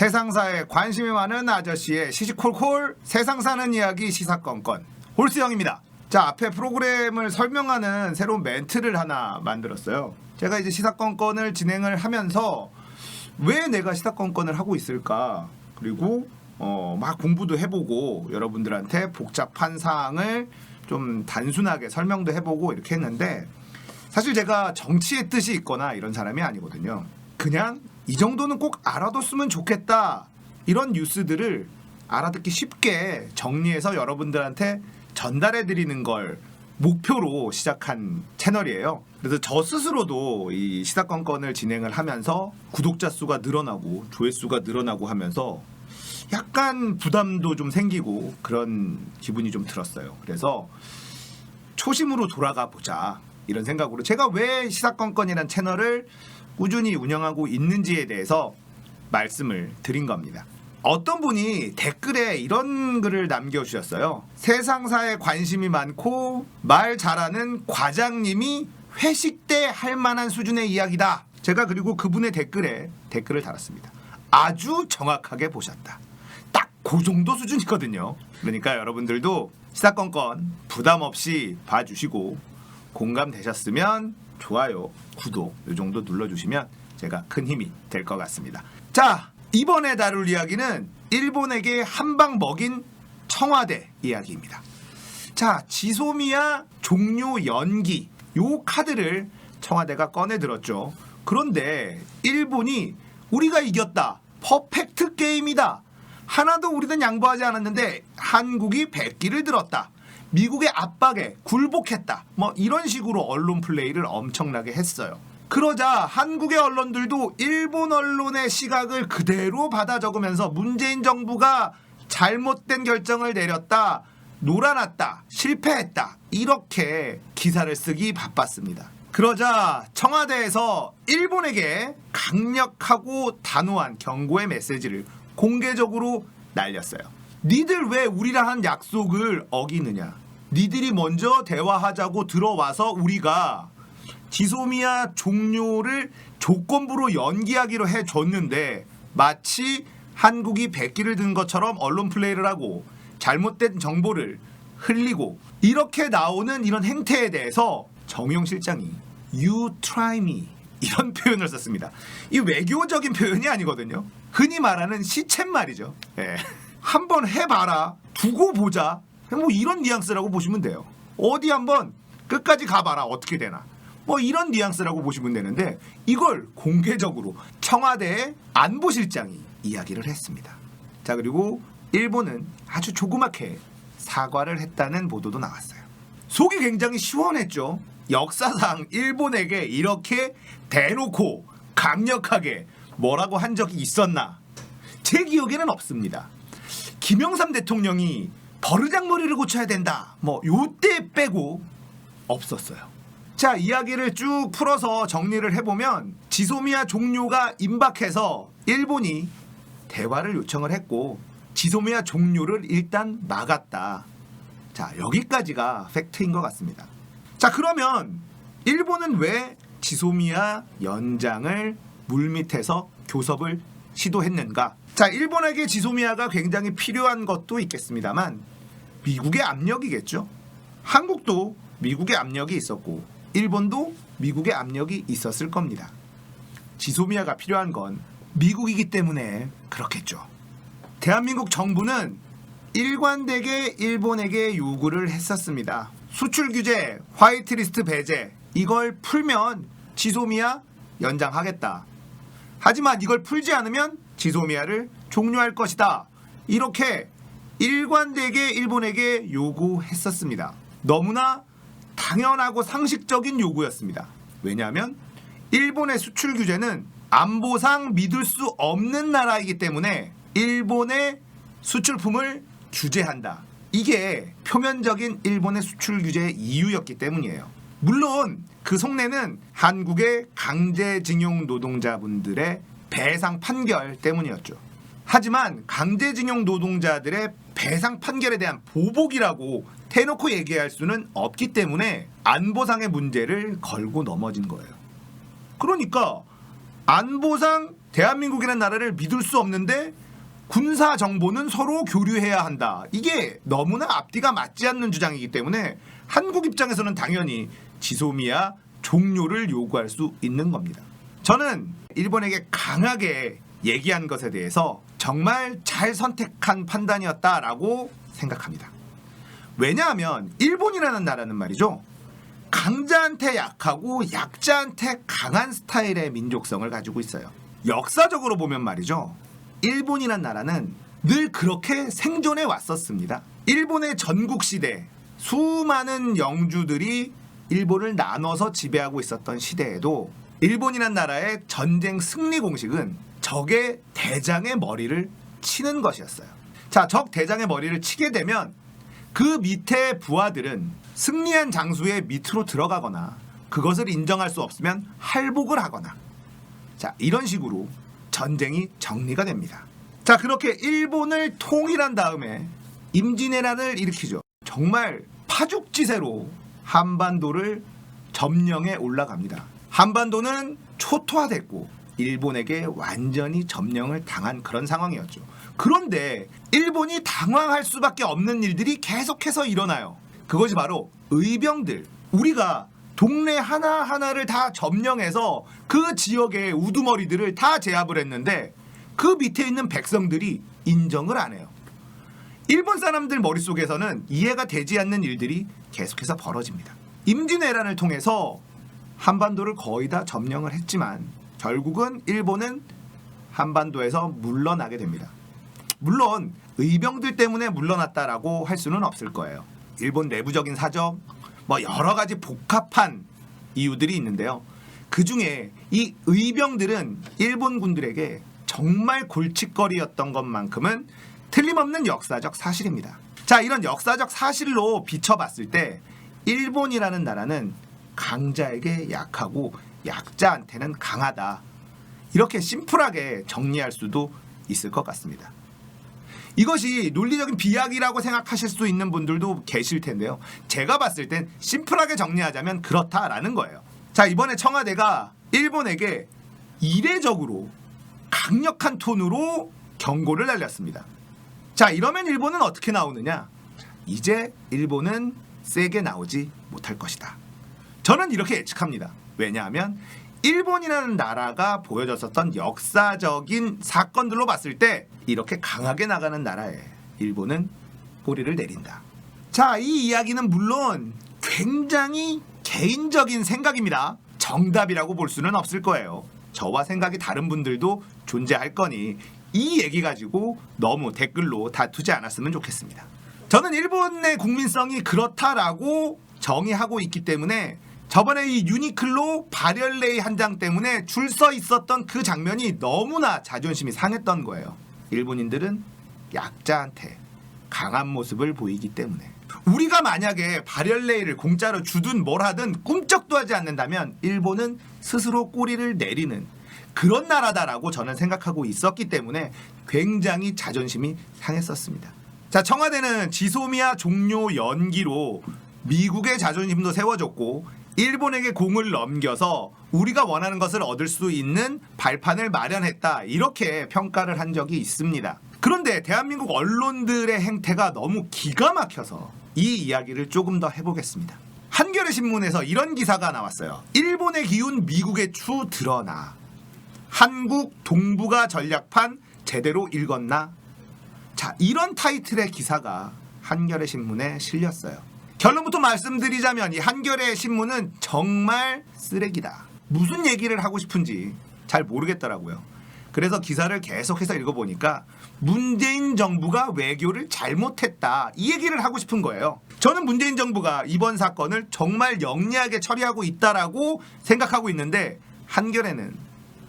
세상사에 관심이 많은 아저씨의 시시콜콜 세상 사는 이야기 시사건건 홀수영입니다. 자, 앞에 프로그램을 설명하는 새로운 멘트를 하나 만들었어요. 제가 이제 시사건건을 진행을 하면서 왜 내가 시사건건을 하고 있을까, 그리고 막 공부도 해보고 여러분들한테 복잡한 사항을 좀 단순하게 설명도 해보고 이렇게 했는데, 사실 제가 정치의 뜻이 있거나 이런 사람이 아니거든요. 그냥 이 정도는 꼭 알아뒀으면 좋겠다, 이런 뉴스들을 알아듣기 쉽게 정리해서 여러분들한테 전달해드리는 걸 목표로 시작한 채널이에요. 그래서 저 스스로도 이 시사건건을 진행을 하면서 구독자 수가 늘어나고 조회수가 늘어나고 하면서 약간 부담도 좀 생기고 그런 기분이 좀 들었어요. 그래서 초심으로 돌아가 보자, 이런 생각으로 제가 왜 시사건건이라는 채널을 꾸준히 운영하고 있는지에 대해서 말씀을 드린 겁니다. 어떤 분이 댓글에 이런 글을 남겨주셨어요. 세상사에 관심이 많고 말 잘하는 과장님이 회식 때 할 만한 수준의 이야기다. 제가 그리고 그분의 댓글에 댓글을 달았습니다. 아주 정확하게 보셨다. 딱 그 정도 수준이거든요. 그러니까 여러분들도 시사건건 부담 없이 봐주시고 공감되셨으면 좋아요, 구독 이 정도 눌러주시면 제가 큰 힘이 될 것 같습니다. 자, 이번에 다룰 이야기는 일본에게 한 방 먹인 청와대 이야기입니다. 자, 지소미아 종료 연기, 요 카드를 청와대가 꺼내들었죠. 그런데 일본이 우리가 이겼다, 퍼펙트 게임이다, 하나도 우리는 양보하지 않았는데 한국이 백기를 들었다, 미국의 압박에 굴복했다, 뭐 이런 식으로 언론 플레이를 엄청나게 했어요. 그러자 한국의 언론들도 일본 언론의 시각을 그대로 받아 적으면서 문재인 정부가 잘못된 결정을 내렸다, 놀아났다, 실패했다, 이렇게 기사를 쓰기 바빴습니다. 그러자 청와대에서 일본에게 강력하고 단호한 경고의 메시지를 공개적으로 날렸어요. 니들 왜 우리랑 한 약속을 어기느냐, 니들이 먼저 대화하자고 들어와서 우리가 지소미아 종료를 조건부로 연기하기로 해줬는데 마치 한국이 백기를 든 것처럼 언론 플레이를 하고 잘못된 정보를 흘리고 이렇게 나오는 이런 행태에 대해서 정의용 실장이 You try me, 이런 표현을 썼습니다. 이 외교적인 표현이 아니거든요. 흔히 말하는 시쳇말이죠. 예. 한번 해봐라, 두고 보자, 뭐 이런 뉘앙스라고 보시면 돼요. 어디 한번 끝까지 가봐라, 어떻게 되나, 뭐 이런 뉘앙스라고 보시면 되는데, 이걸 공개적으로 청와대의 안보실장이 이야기를 했습니다. 자, 그리고 일본은 아주 조그맣게 사과를 했다는 보도도 나왔어요. 속이 굉장히 시원했죠. 역사상 일본에게 이렇게 대놓고 강력하게 뭐라고 한 적이 있었나? 제 기억에는 없습니다. 김영삼 대통령이 버르장머리를 고쳐야 된다, 뭐 요때 빼고 없었어요. 자, 이야기를 쭉 풀어서 정리를 해보면 지소미아 종료가 임박해서 일본이 대화를 요청을 했고 지소미아 종료를 일단 막았다. 자, 여기까지가 팩트인 것 같습니다. 자, 그러면 일본은 왜 지소미아 연장을 물밑에서 교섭을 시도했는가? 자, 일본에게 지소미아가 굉장히 필요한 것도 있겠습니다만 미국의 압력이겠죠. 한국도 미국의 압력이 있었고 일본도 미국의 압력이 있었을 겁니다. 지소미아가 필요한 건 미국이기 때문에 그렇겠죠. 대한민국 정부는 일관되게 일본에게 요구를 했었습니다. 수출 규제, 화이트리스트 배제, 이걸 풀면 지소미아 연장하겠다. 하지만 이걸 풀지 않으면 지소미아를 종료할 것이다, 이렇게 일관되게 일본에게 요구했었습니다. 너무나 당연하고 상식적인 요구였습니다. 왜냐하면 일본의 수출 규제는 안보상 믿을 수 없는 나라이기 때문에 일본의 수출품을 규제한다, 이게 표면적인 일본의 수출 규제의 이유였기 때문이에요. 물론 그 속내는 한국의 강제징용 노동자분들의 배상 판결 때문이었죠. 하지만 강제징용 노동자들의 배상 판결에 대한 보복이라고 대놓고 얘기할 수는 없기 때문에 안보상의 문제를 걸고 넘어진 거예요. 그러니까 안보상 대한민국이라는 나라를 믿을 수 없는데 군사 정보는 서로 교류해야 한다. 이게 너무나 앞뒤가 맞지 않는 주장이기 때문에 한국 입장에서는 당연히 지소미아 종료를 요구할 수 있는 겁니다. 저는 일본에게 강하게 얘기한 것에 대해서 정말 잘 선택한 판단이었다라고 생각합니다. 왜냐하면 일본이라는 나라는 말이죠. 강자한테 약하고 약자한테 강한 스타일의 민족성을 가지고 있어요. 역사적으로 보면 말이죠. 일본이란 나라는 늘 그렇게 생존해 왔었습니다. 일본의 전국시대 수많은 영주들이 일본을 나눠서 지배하고 있었던 시대에도 일본이란 나라의 전쟁 승리 공식은 적의 대장의 머리를 치는 것이었어요. 자, 적 대장의 머리를 치게 되면 그 밑에 부하들은 승리한 장수의 밑으로 들어가거나 그것을 인정할 수 없으면 할복을 하거나 자, 이런 식으로 전쟁이 정리가 됩니다. 자, 그렇게 일본을 통일한 다음에 임진왜란을 일으키죠. 정말 파죽지세로 한반도를 점령해 올라갑니다. 한반도는 초토화됐고 일본에게 완전히 점령을 당한 그런 상황이었죠. 그런데 일본이 당황할 수밖에 없는 일들이 계속해서 일어나요. 그것이 바로 의병들. 우리가 동네 하나하나를 다 점령해서 그 지역의 우두머리들을 다 제압을 했는데 그 밑에 있는 백성들이 인정을 안 해요. 일본 사람들 머릿속에서는 이해가 되지 않는 일들이 계속해서 벌어집니다. 임진왜란을 통해서 한반도를 거의 다 점령을 했지만 결국은 일본은 한반도에서 물러나게 됩니다. 물론 의병들 때문에 물러났다라고 할 수는 없을 거예요. 일본 내부적인 사정, 여러 가지 복합한 이유들이 있는데요. 그 중에 이 의병들은 일본 군들에게 정말 골칫거리였던 것만큼은 틀림없는 역사적 사실입니다. 자, 이런 역사적 사실로 비춰봤을 때 일본이라는 나라는 강자에게 약하고 약자한테는 강하다. 이렇게 심플하게 정리할 수도 있을 것 같습니다. 이것이 논리적인 비약이라고 생각하실 수 있는 분들도 계실 텐데요. 제가 봤을 땐 심플하게 정리하자면 그렇다라는 거예요. 자, 이번에 청와대가 일본에게 이례적으로 강력한 톤으로 경고를 날렸습니다. 자, 이러면 일본은 어떻게 나오느냐? 이제 일본은 세게 나오지 못할 것이다. 저는 이렇게 예측합니다. 왜냐하면 일본이라는 나라가 보여줬었던 역사적인 사건들로 봤을 때 이렇게 강하게 나가는 나라에 일본은 꼬리를 내린다. 자, 이 이야기는 물론 굉장히 개인적인 생각입니다. 정답이라고 볼 수는 없을 거예요. 저와 생각이 다른 분들도 존재할 거니 이 얘기 가지고 너무 댓글로 다투지 않았으면 좋겠습니다. 저는 일본의 국민성이 그렇다라고 정의하고 있기 때문에 저번에 이 유니클로 발열레이 한 장 때문에 줄 서 있었던 그 장면이 너무나 자존심이 상했던 거예요. 일본인들은 약자한테 강한 모습을 보이기 때문에 우리가 만약에 발열레이를 공짜로 주든 뭘 하든 꿈쩍도 하지 않는다면 일본은 스스로 꼬리를 내리는 그런 나라다라고 저는 생각하고 있었기 때문에 굉장히 자존심이 상했었습니다. 자, 청와대는 지소미아 종료 연기로 미국의 자존심도 세워줬고 일본에게 공을 넘겨서 우리가 원하는 것을 얻을 수 있는 발판을 마련했다. 이렇게 평가를 한 적이 있습니다. 그런데 대한민국 언론들의 행태가 너무 기가 막혀서 이 이야기를 조금 더 해보겠습니다. 한겨레 신문에서 이런 기사가 나왔어요. 일본의 기운 미국의 추 드러나. 한국 동북아 전략판 제대로 읽었나? 자, 이런 타이틀의 기사가 한겨레 신문에 실렸어요. 결론부터 말씀드리자면 이 한겨레 신문은 정말 쓰레기다. 무슨 얘기를 하고 싶은지 잘 모르겠더라고요. 그래서 기사를 계속해서 읽어보니까 문재인 정부가 외교를 잘못했다. 이 얘기를 하고 싶은 거예요. 저는 문재인 정부가 이번 사건을 정말 영리하게 처리하고 있다라고 생각하고 있는데 한겨레는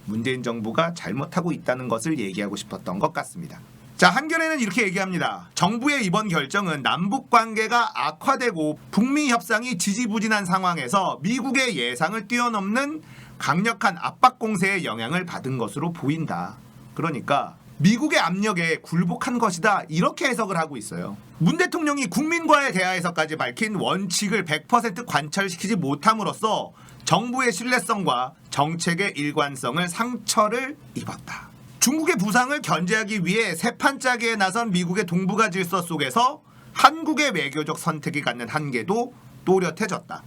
문재인 정부가 잘못하고 있다는 것을 얘기하고 싶었던 것 같습니다. 자, 한겨레는 이렇게 얘기합니다. 정부의 이번 결정은 남북 관계가 악화되고 북미 협상이 지지부진한 상황에서 미국의 예상을 뛰어넘는 강력한 압박 공세의 영향을 받은 것으로 보인다. 그러니까 미국의 압력에 굴복한 것이다 이렇게 해석을 하고 있어요. 문 대통령이 국민과의 대화에서까지 밝힌 원칙을 100% 관철시키지 못함으로써 정부의 신뢰성과 정책의 일관성을 상처를 입었다. 중국의 부상을 견제하기 위해 세판짜기에 나선 미국의 동북아 질서 속에서 한국의 외교적 선택이 갖는 한계도 또렷해졌다.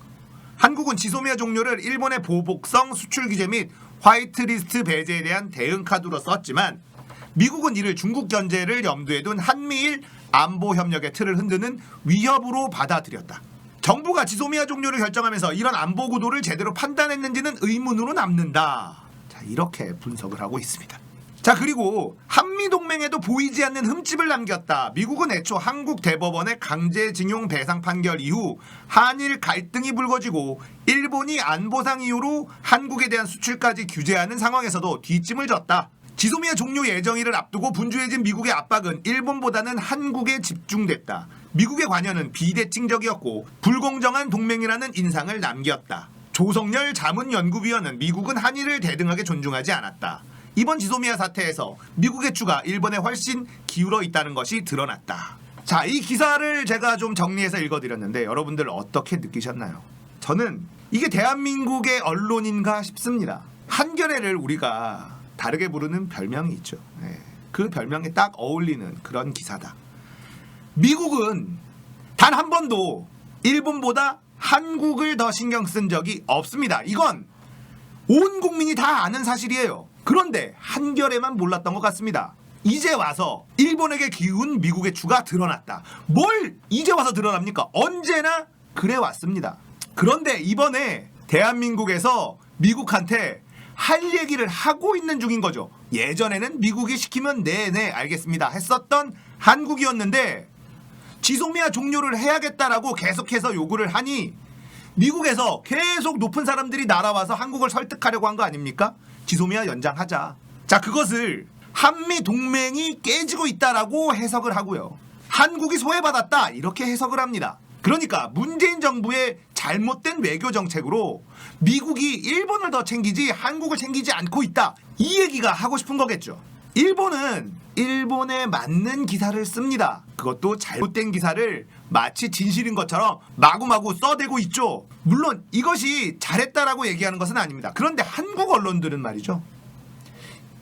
한국은 지소미아 종료를 일본의 보복성 수출 규제 및 화이트리스트 배제에 대한 대응 카드로 썼지만 미국은 이를 중국 견제를 염두에 둔 한미일 안보 협력의 틀을 흔드는 위협으로 받아들였다. 정부가 지소미아 종료를 결정하면서 이런 안보 구도를 제대로 판단했는지는 의문으로 남는다. 자, 이렇게 분석을 하고 있습니다. 자, 그리고 한미동맹에도 보이지 않는 흠집을 남겼다. 미국은 애초 한국 대법원의 강제징용 배상 판결 이후 한일 갈등이 불거지고 일본이 안보상 이유로 한국에 대한 수출까지 규제하는 상황에서도 뒷짐을 졌다. 지소미아 종료 예정일을 앞두고 분주해진 미국의 압박은 일본보다는 한국에 집중됐다. 미국의 관여는 비대칭적이었고 불공정한 동맹이라는 인상을 남겼다. 조성열 자문연구위원은 미국은 한일을 대등하게 존중하지 않았다. 이번 지소미아 사태에서 미국의 추가 일본에 훨씬 기울어 있다는 것이 드러났다. 자, 이 기사를 제가 좀 정리해서 읽어드렸는데 여러분들 어떻게 느끼셨나요? 저는 이게 대한민국의 언론인가 싶습니다. 한겨레를 우리가 다르게 부르는 별명이 있죠. 네. 그 별명에 딱 어울리는 그런 기사다. 미국은 단 한 번도 일본보다 한국을 더 신경 쓴 적이 없습니다. 이건 온 국민이 다 아는 사실이에요. 그런데 한겨레만 몰랐던 것 같습니다. 이제 와서 일본에게 기운 미국의 추가 드러났다. 뭘 이제 와서 드러납니까? 언제나 그래 왔습니다. 그런데 이번에 대한민국에서 미국한테 할 얘기를 하고 있는 중인 거죠. 예전에는 미국이 시키면 네네 알겠습니다 했었던 한국이었는데 지소미아 종료를 해야겠다라고 계속해서 요구를 하니 미국에서 계속 높은 사람들이 날아와서 한국을 설득하려고 한 거 아닙니까? 지소미아 연장하자. 자, 그것을 한미 동맹이 깨지고 있다라고 해석을 하고요. 한국이 소외받았다 이렇게 해석을 합니다. 그러니까 문재인 정부의 잘못된 외교 정책으로 미국이 일본을 더 챙기지 한국을 챙기지 않고 있다. 이 얘기가 하고 싶은 거겠죠. 일본은 일본에 맞는 기사를 씁니다. 그것도 잘못된 기사를 마치 진실인 것처럼 마구마구 써대고 있죠. 물론 이것이 잘했다라고 얘기하는 것은 아닙니다. 그런데 한국 언론들은 말이죠.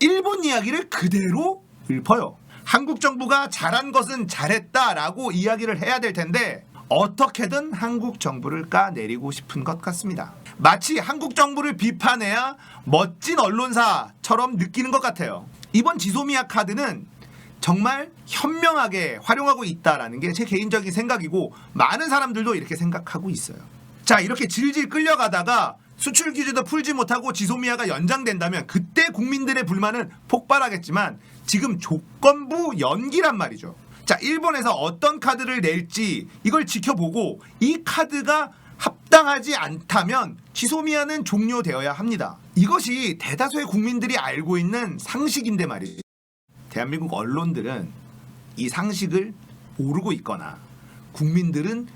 일본 이야기를 그대로 읊어요. 한국 정부가 잘한 것은 잘했다라고 이야기를 해야 될 텐데 어떻게든 한국 정부를 까내리고 싶은 것 같습니다. 마치 한국 정부를 비판해야 멋진 언론사처럼 느끼는 것 같아요. 이번 지소미아 카드는 정말 현명하게 활용하고 있다라는 게 제 개인적인 생각이고 많은 사람들도 이렇게 생각하고 있어요. 자, 이렇게 질질 끌려가다가 수출 규제도 풀지 못하고 지소미아가 연장된다면 그때 국민들의 불만은 폭발하겠지만 지금 조건부 연기란 말이죠. 자, 일본에서 어떤 카드를 낼지 이걸 지켜보고 이 카드가 합당하지 않다면 지소미아는 종료되어야 합니다. 이것이 대다수의 국민들이 알고 있는 상식인데 말이죠. 대한민국 언론들은 이 상식을 모르고 있거나 국민들은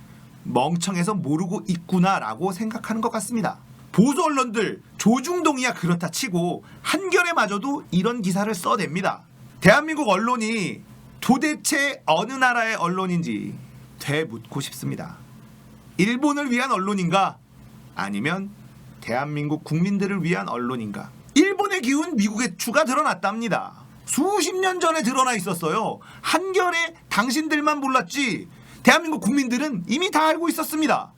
멍청해서 모르고 있구나라고 생각하는 것 같습니다. 보수 언론들 조중동이야 그렇다 치고 한겨레마저도 이런 기사를 써댑니다. 대한민국 언론이 도대체 어느 나라의 언론인지 되묻고 싶습니다. 일본을 위한 언론인가? 아니면 대한민국 국민들을 위한 언론인가? 일본의 기운 미국의 추가 드러났답니다. 수십 년 전에 드러나 있었어요. 한겨레 당신들만 몰랐지 대한민국 국민들은 이미 다 알고 있었습니다.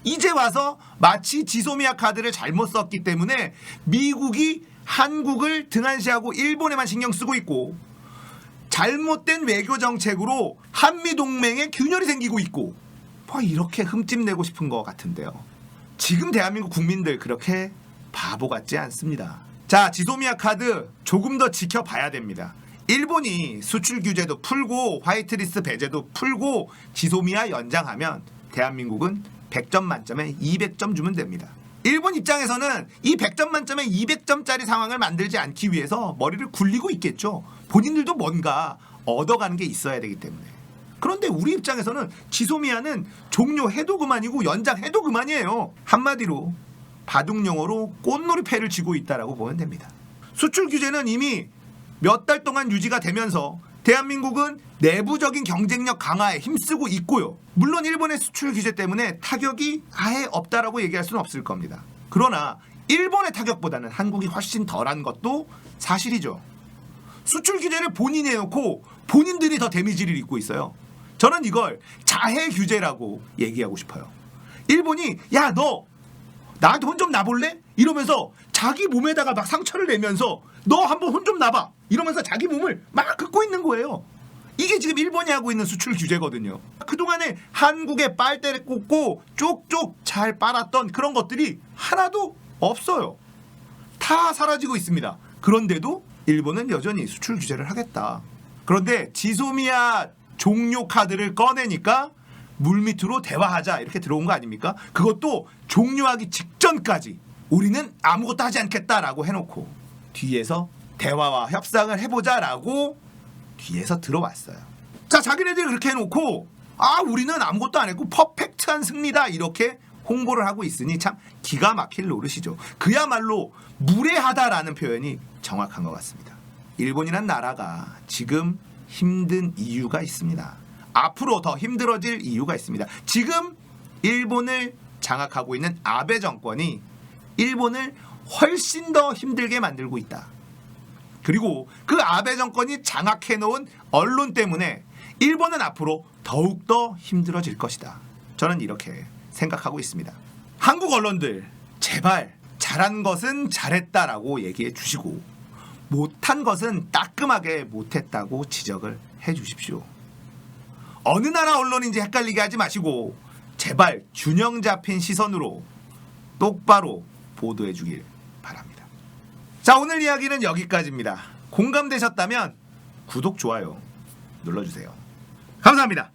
이제 와서 마치 지소미아 카드를 잘못 썼기 때문에 미국이 한국을 등한시하고 일본에만 신경 쓰고 있고 잘못된 외교 정책으로 한미동맹에 균열이 생기고 있고 뭐 이렇게 흠집 내고 싶은 것 같은데요. 지금 대한민국 국민들 그렇게 바보 같지 않습니다. 자, 지소미아 카드 조금 더 지켜봐야 됩니다. 일본이 수출 규제도 풀고 화이트리스트 배제도 풀고 지소미아 연장하면 대한민국은 100점 만점에 200점 주면 됩니다. 일본 입장에서는 이 100점 만점에 200점짜리 상황을 만들지 않기 위해서 머리를 굴리고 있겠죠. 본인들도 뭔가 얻어가는 게 있어야 되기 때문에. 그런데 우리 입장에서는 지소미아는 종료해도 그만이고 연장해도 그만이에요. 한마디로 바둑용어로 꽃놀이패를 쥐고 있다라고 보면 됩니다. 수출 규제는 이미 몇 달 동안 유지가 되면서 대한민국은 내부적인 경쟁력 강화에 힘쓰고 있고요. 물론 일본의 수출 규제 때문에 타격이 아예 없다라고 얘기할 수는 없을 겁니다. 그러나 일본의 타격보다는 한국이 훨씬 덜한 것도 사실이죠. 수출 규제를 본인이 해놓고 본인들이 더 데미지를 입고 있어요. 저는 이걸 자해 규제라고 얘기하고 싶어요. 일본이 야 너 나한테 혼 좀 나볼래? 이러면서 자기 몸에다가 막 상처를 내면서 너 한번 혼 좀 나봐 이러면서 자기 몸을 막 긁고 있는 거예요. 이게 지금 일본이 하고 있는 수출 규제거든요. 그동안에 한국에 빨대를 꽂고 쪽쪽 잘 빨았던 그런 것들이 하나도 없어요. 다 사라지고 있습니다. 그런데도 일본은 여전히 수출 규제를 하겠다. 그런데 지소미아 종료 카드를 꺼내니까 물밑으로 대화하자 이렇게 들어온 거 아닙니까? 그것도 종료하기 직전까지 우리는 아무것도 하지 않겠다라고 해놓고 뒤에서 대화와 협상을 해보자라고 뒤에서 들어왔어요. 자, 자기네들이 그렇게 해놓고 우리는 아무것도 안 했고 퍼펙트한 승리다 이렇게 홍보를 하고 있으니 참 기가 막힐 노릇이죠. 그야말로 무례하다라는 표현이 정확한 것 같습니다. 일본이란 나라가 지금 힘든 이유가 있습니다. 앞으로 더 힘들어질 이유가 있습니다. 지금 일본을 장악하고 있는 아베 정권이 일본을 훨씬 더 힘들게 만들고 있다. 그리고 그 아베 정권이 장악해놓은 언론 때문에 일본은 앞으로 더욱더 힘들어질 것이다. 저는 이렇게 생각하고 있습니다. 한국 언론들 제발 잘한 것은 잘했다라고 얘기해 주시고 못한 것은 따끔하게 못했다고 지적을 해 주십시오. 어느 나라 언론인지 헷갈리게 하지 마시고 제발 균형 잡힌 시선으로 똑바로 보도해 주길 바랍니다. 자, 오늘 이야기는 여기까지입니다. 공감되셨다면 구독, 좋아요 눌러주세요. 감사합니다.